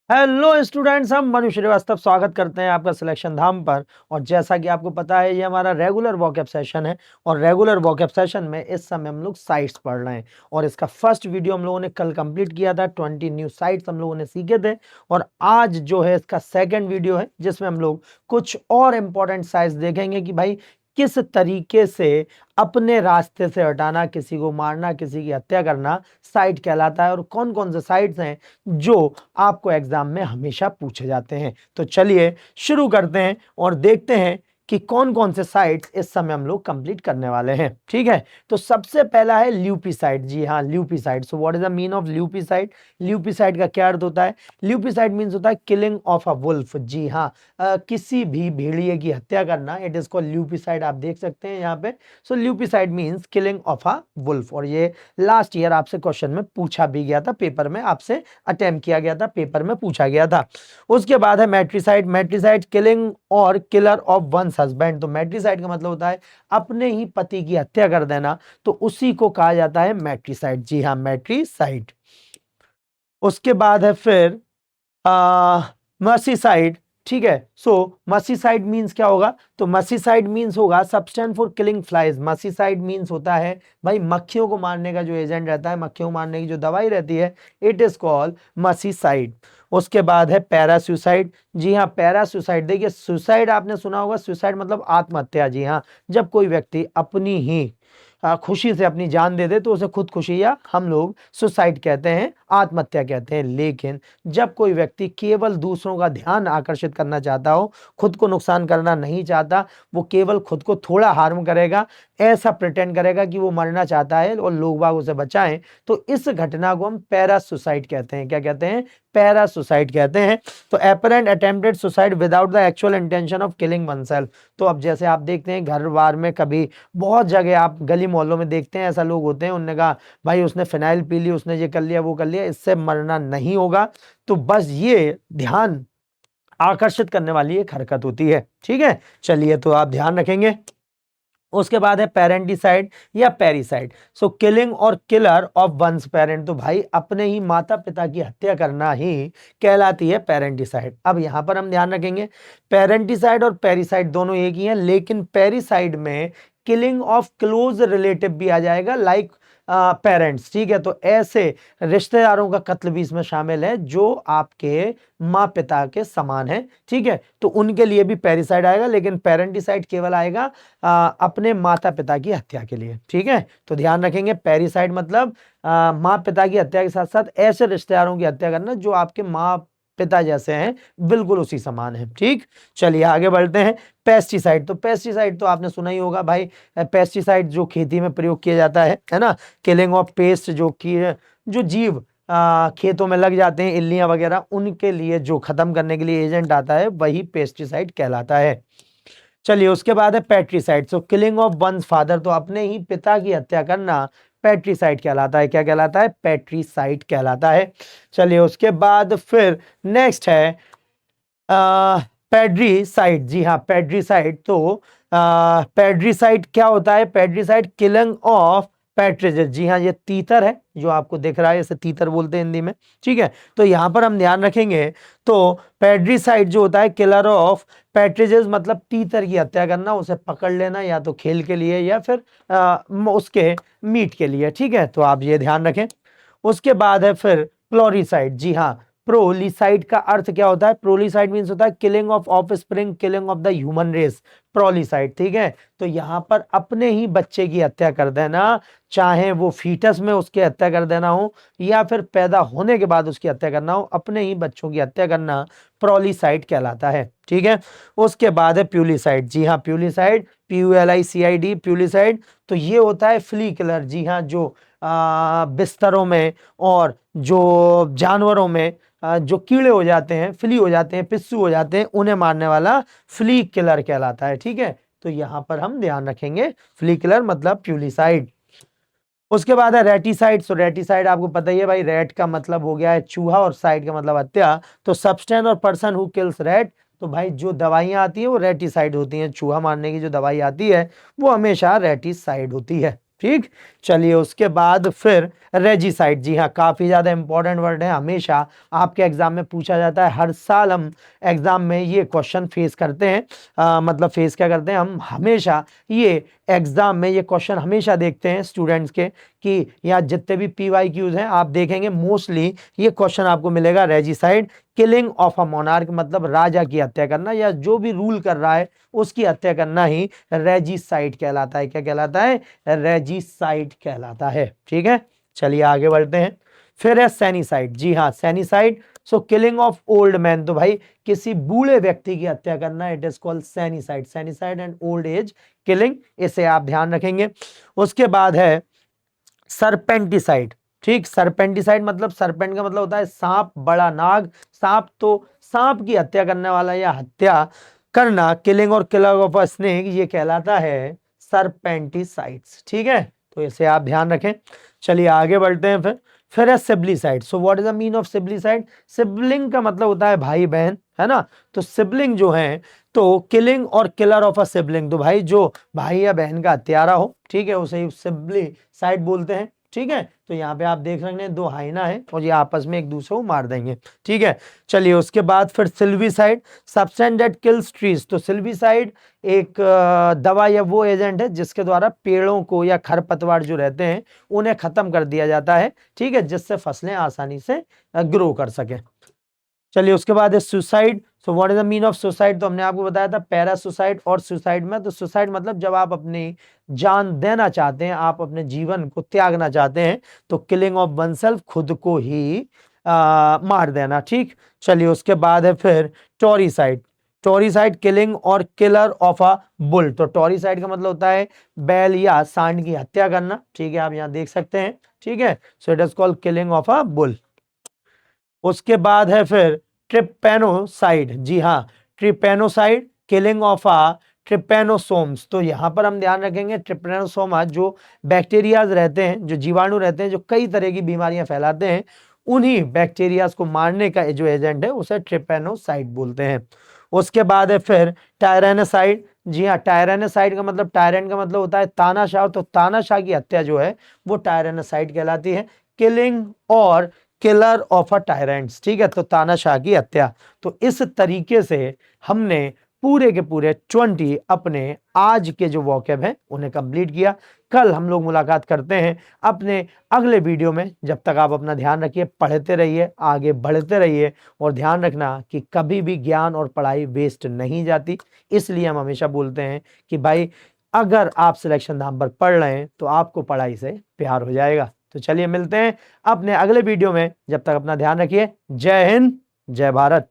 Hello students, हम मनु श्रीवास्तव स्वागत करते हैं आपका सिलेक्शन धाम पर। और जैसा कि आपको पता है, ये हमारा रेगुलर वोकैब सेशन है और रेगुलर वोकैब सेशन में इस समय हम लोग साइट्स पढ़ रहे हैं। और इसका फर्स्ट वीडियो हम लोगों ने कल कंप्लीट किया था, 20 न्यू साइट्स हम लोगों ने सीखे थे। और आज जो है इसका सेकंड वीडियो है, जिसमें हम लोग कुछ और इम्पोर्टेंट साइट्स देखेंगे कि भाई किस तरीके से अपने रास्ते से हटाना, किसी को मारना, किसी की हत्या करना साइट कहलाता है, और कौन कौन से साइट्स हैं जो आपको एग्जाम में हमेशा पूछे जाते हैं। तो चलिए शुरू करते हैं और देखते हैं कि कौन कौन से साइट्स इस समय हम लोग कंप्लीट करने वाले हैं। ठीक है, तो सबसे पहला है ल्यूपिसाइड। जी हाँ, lupicide. So what is the mean of lupicide? Lupicide का क्या अर्थ होता है? ल्यूपिसाइड मीन्स होता है किलिंग ऑफ अ वुल्फ। जी हाँ, किसी भी भेड़िए की हत्या करना, इट इज कॉल्ड ल्यूपिसाइड। आप देख सकते हैं यहाँ पे। So lupicide means killing of a wolf. और ये लास्ट ईयर आपसे क्वेश्चन में पूछा भी गया था, पेपर में आपसे अटेम्प्ट किया गया था, पेपर में पूछा गया था। उसके बाद है मैट्रिसाइड। मैट्रिसाइड किलिंग और किलर ऑफ वंस हस्बैंड। तो मैट्रिसाइड का मतलब होता है अपने ही पति की हत्या कर देना, तो उसी को कहा जाता है मैट्रिसाइड। जी हाँ, मैट्रिसाइड। उसके बाद है फिर मर्सीसाइड। ठीक है, सो मर्सीसाइड मींस क्या होगा? तो मर्सीसाइड मींस होगा substance for killing flies. Merseyside means होता है भाई मक्खियों को मारने का जो एजेंट रहता है, मक्खियों को मारने की जो दवाई रहती है, इट इज कॉल्ड मर्सीसाइड। उसके बाद है पैरासुसाइड। जी हाँ, पैरासुसाइड। देखिए, सुसाइड आपने सुना होगा, सुसाइड मतलब आत्महत्या। जी हाँ, जब कोई व्यक्ति अपनी ही खुशी से अपनी जान दे दे तो उसे खुदकुशी या हम लोग सुसाइड कहते हैं, आत्महत्या कहते हैं। लेकिन जब कोई व्यक्ति केवल दूसरों का ध्यान आकर्षित करना चाहता हो, खुद को नुकसान करना नहीं चाहता, वो केवल खुद को थोड़ा हार्म करेगा, ऐसा प्रिटेंड करेगा कि वो मरना चाहता है और लोग बाग उसे बचाएं, तो इस घटना को हम पैरा सुसाइड कहते हैं। क्या कहते हैं? पैरा सुसाइड कहते हैं। तो apparent attempted suicide without the actual intention of killing oneself. तो अब जैसे आप देखते हैं घर बार में, कभी बहुत जगह आप गली मोहल्लों में देखते हैं, ऐसा लोग होते हैं, उन्होंने कहा भाई उसने फिनाइल पी ली, उसने ये कर लिया, वो कर लिया, इससे मरना नहीं होगा। तो बस ये ध्यान आकर्षित करने वाली एक हरकत होती है। ठीक है, चलिए तो आप ध्यान रखेंगे। उसके बाद है पेरेंटिसाइड या पेरिसाइड। सो किलिंग और किलर ऑफ वंस पेरेंट। तो भाई अपने ही माता पिता की हत्या करना ही कहलाती है पेरेंटिसाइड। अब यहां पर हम ध्यान रखेंगे, पेरेंटिसाइड और पेरिसाइड दोनों एक ही हैं, लेकिन पेरिसाइड में किलिंग ऑफ क्लोज रिलेटिव भी आ जाएगा, लाइक पेरेंट्स। ठीक है, तो ऐसे रिश्तेदारों का कत्ल भी इसमें शामिल है जो आपके माँ पिता के समान है। ठीक है, तो उनके लिए भी पेरिसाइड आएगा, लेकिन पेरेंटिसाइड केवल आएगा अपने माता पिता की हत्या के लिए। ठीक है, तो ध्यान रखेंगे, पेरिसाइड मतलब माँ पिता की हत्या के साथ साथ ऐसे रिश्तेदारों की हत्या करना जो आपके माँ पिता जैसे हैं, बिल्कुल उसी समान है। ठीक, चलिए आगे बढ़ते हैं। पेस्टिसाइड। तो पेस्टिसाइड तो आपने सुना ही होगा भाई, पेस्टिसाइड जो खेती में प्रयोग किया जाता है ना, किलिंग ऑफ पेस्ट, जो कि जो जीव खेतों में लग जाते हैं, इल्लियां वगैरह, उनके लिए जो खत्म करने के लिए एजेंट आता है, वही पेस्टिसाइड कहलाता है। चलिए उसके बाद है पैट्रिसाइड। सो किलिंग ऑफ वंस फादर। तो अपने ही पिता की हत्या करना पैट्रिसाइड कहलाता है। क्या कहलाता है? पैट्रिसाइड कहलाता है। चलिए उसके बाद फिर नेक्स्ट है पेड्रीसाइड। जी हाँ, पेड्रीसाइड। तो पेड्रीसाइड क्या होता है? पेड्रीसाइड किलिंग ऑफ पैट्रिजेस। जी हाँ, ये तीतर है जो आपको दिख रहा है, इसे तीतर बोलते हैं हिंदी में। ठीक है, तो यहां पर हम ध्यान रखेंगे, तो पेड्रीसाइड जो होता है किलर ऑफ पैट्रिजेस, मतलब तीतर की हत्या करना, उसे पकड़ लेना, या तो खेल के लिए या फिर उसके मीट के लिए। ठीक है, तो आप ये ध्यान रखें। उसके बाद है फिर प्लोरीसाइड। जी हाँ, प्रोलीसाइड का अर्थ क्या होता है? प्रोलीसाइड मींस होता है killing of offspring, killing of the human race. Prolicide. ठीक है, तो यहां पर अपने ही बच्चे की हत्या कर देना, चाहे वो फीटस में उसकी हत्या कर देना हो या फिर पैदा होने के बाद उसकी हत्या करना हो, अपने ही बच्चों की हत्या करना प्रोलीसाइड कहलाता है। ठीक है, उसके बाद है प्यूलिसाइड। जी हाँ, प्यूलिसाइड, PULICID, प्यूलिसाइड। तो ये होता है फ्ली किलर। जी हाँ, जो बिस्तरों में और जो जानवरों में जो कीड़े हो जाते हैं, फ्ली हो जाते हैं, पिस्सू हो जाते हैं, उन्हें मारने वाला फ्ली किलर कहलाता है। ठीक है, तो यहां पर हम ध्यान रखेंगे, फ्ली किलर मतलब प्यूलिसाइड। उसके बाद है रेटिसाइड। सो रेटिसाइड आपको पता ही है भाई, रेट का मतलब हो गया है चूहा और साइड का मतलब हत्या। तो सब्सटेंस और पर्सन हु किल्स रेट। तो भाई जो दवाइयां आती है वो रेटिसाइड होती हैं, चूहा मारने की जो दवाई आती है वो हमेशा रेटिसाइड होती है। ठीक, चलिए उसके बाद फिर रेजिसाइड, जी हाँ काफी ज्यादा इंपॉर्टेंट वर्ड है, हमेशा आपके एग्जाम में पूछा जाता है, हर साल हम एग्जाम में ये क्वेश्चन फेस करते हैं, मतलब फेस क्या करते हैं हम, हमेशा ये एग्जाम में ये क्वेश्चन हमेशा देखते हैं स्टूडेंट्स के, कि यहाँ जितने भी PYQs हैं आप देखेंगे मोस्टली ये क्वेश्चन आपको मिलेगा regicide, killing of a monarch, मतलब राजा की हत्या करना या जो भी रूल कर रहा है उसकी हत्या करना ही रेजिसाइड कहलाता है। क्या कहलाता है? रेजिसाइड कहलाता है। ठीक है, चलिए आगे बढ़ते हैं। फिर है सैनिसाइड, जी हाँ senicide, so killing of old man, तो भाई किसी बूढ़े व्यक्ति की हत्या करना, it is called senicide, senicide and old age killing, इसे आप ध्यान रखेंगे। उसके बाद है सरपेंटिसाइड, ठीक, सरपेंटिसाइड मतलब सरपेंट का मतलब होता है सांप, बड़ा नाग, सांप, तो सांप की हत्या करने वाला या हत्या करना, किलिंग और किलर ऑफ अ स्नेक, ये कहलाता है सरपेंटिसाइड्स। ठीक है, तो इसे आप ध्यान रखें। चलिए आगे बढ़ते हैं। फिर है siblicide, so what is the mean of siblicide? Sibling का मतलब होता है भाई बहन, है ना, तो सिबलिंग जो है, तो किलिंग और किलर ऑफ अ सिबलिंग, तो भाई जो भाई या बहन का हत्यारा हो, ठीक है, उसे सिबलिसाइड बोलते हैं। ठीक है, तो यहाँ पे आप देख रहे हैं दो हाइना है और ये आपस में एक दूसरे को मार देंगे। ठीक है, चलिए उसके बाद फिर सिल्वीसाइड, सब्सटेंस दैट किल्स ट्रीज, तो सिल्वीसाइड एक दवा या वो एजेंट है जिसके द्वारा पेड़ों को या खरपतवार जो रहते हैं उन्हें खत्म कर दिया जाता है, ठीक है, जिससे फसलें आसानी से ग्रो कर सके। चलिए उसके बाद है suicide, so what is the mean of suicide? तो हमने आपको बताया था पैरा सुसाइड और सुसाइड में, तो सुसाइड मतलब जब आप अपनी जान देना चाहते हैं, आप अपने जीवन को त्यागना चाहते हैं, तो किलिंग ऑफ वनसेल्फ, खुद को ही मार देना। ठीक, चलिए उसके बाद है फिर टोरीसाइड, टोरीसाइड किलिंग और किलर ऑफ अ बुल, तो टोरीसाइड का मतलब होता है बैल या सांड की हत्या करना। ठीक है, आप यहाँ देख सकते हैं। ठीक है, so it is called killing of a bull. उसके बाद है फिर ट्रिपेनोसाइड, जी हाँ ट्रिपेनोसाइड, किलिंग ऑफ आ ट्रिपेनोसोम्स, तो यहां पर हम ध्यान रखेंगे ट्रिपेनोसोमा जो बैक्टीरियाज रहते हैं, जो जीवाणु रहते हैं, जो कई तरह की बीमारियां फैलाते हैं, उन्हीं बैक्टीरियाज को मारने का जो एजेंट है उसे ट्रिपेनोसाइड बोलते हैं। उसके बाद है फिर टायरेनासाइड, जी हाँ टायरेनासाइड का मतलब, टायरन का मतलब होता है तानाशाह, तो तानाशाह की हत्या जो है वो टायरेनासाइड कहलाती है, किलिंग और किलर ऑफ अ टायरेंट्स। ठीक है, तो तानाशाह की हत्या। तो इस तरीके से हमने पूरे के पूरे 20 अपने आज के जो वोकैब हैं उन्हें कंप्लीट किया। कल हम लोग मुलाकात करते हैं अपने अगले वीडियो में। जब तक आप अपना ध्यान रखिए, पढ़ते रहिए, आगे बढ़ते रहिए, और ध्यान रखना कि कभी भी ज्ञान और पढ़ाई वेस्ट नहीं जाती। इसलिए हम हमेशा बोलते हैं कि भाई अगर आप सिलेक्शन धाम पर पढ़ रहे हैं तो आपको पढ़ाई से प्यार हो जाएगा। तो चलिए मिलते हैं अपने अगले वीडियो में, जब तक अपना ध्यान रखिए। जय हिंद, जय भारत।